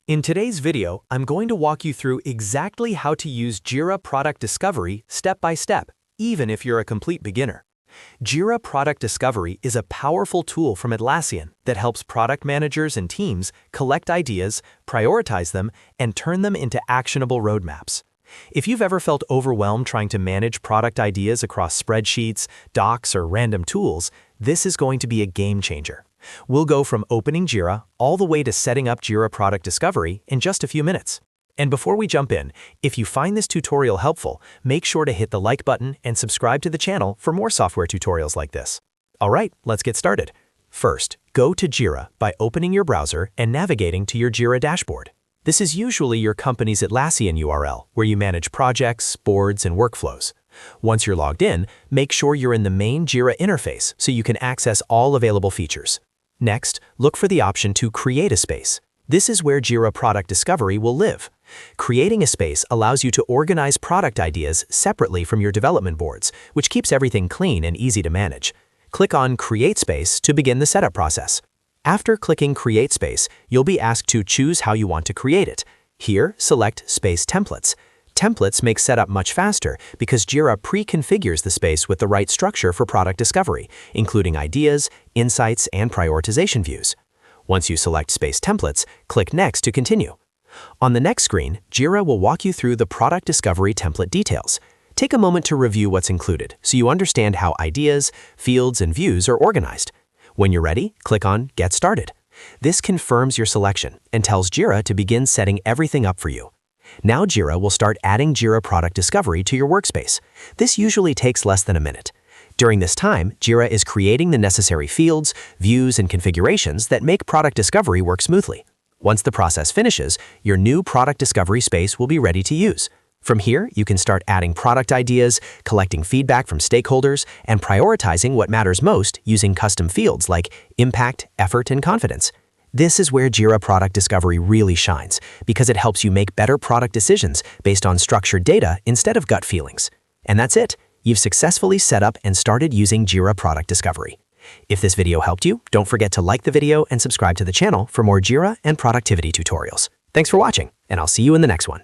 In today's video, I'm going to walk you through exactly how to use Jira Product Discovery step by step, even if you're a complete beginner. Jira Product Discovery is a powerful tool from Atlassian that helps product managers and teams collect ideas, prioritize them, and turn them into actionable roadmaps. If you've ever felt overwhelmed trying to manage product ideas across spreadsheets, docs, or random tools, this is going to be a game changer. We'll go from opening Jira all the way to setting up Jira Product Discovery in just a few minutes. And before we jump in, if you find this tutorial helpful, make sure to hit the like button and subscribe to the channel for more software tutorials like this. All right, let's get started. First, go to Jira by opening your browser and navigating to your Jira Dashboard. This is usually your company's Atlassian URL, where you manage projects, boards, and workflows. Once you're logged in, make sure you're in the main Jira interface so you can access all available features. Next, look for the option to create a space. This is where Jira Product Discovery will live. Creating a space allows you to organize product ideas separately from your development boards, which keeps everything clean and easy to manage. Click on Create Space to begin the setup process. After clicking Create Space, you'll be asked to choose how you want to create it. Here, select Space Templates. Templates make setup much faster because Jira pre-configures the space with the right structure for product discovery, including ideas, insights, and prioritization views. Once you select Space Templates, click Next to continue. On the next screen, Jira will walk you through the product discovery template details. Take a moment to review what's included so you understand how ideas, fields, and views are organized. When you're ready, click on Get Started. This confirms your selection and tells Jira to begin setting everything up for you. Now Jira will start adding Jira Product Discovery to your workspace. This usually takes less than a minute. During this time, Jira is creating the necessary fields, views, and configurations that make product discovery work smoothly. Once the process finishes, your new product discovery space will be ready to use. From here, you can start adding product ideas, collecting feedback from stakeholders, and prioritizing what matters most using custom fields like impact, effort, and confidence. This is where Jira Product Discovery really shines because it helps you make better product decisions based on structured data instead of gut feelings. And that's it. You've successfully set up and started using Jira Product Discovery. If this video helped you, don't forget to like the video and subscribe to the channel for more Jira and productivity tutorials. Thanks for watching, and I'll see you in the next one.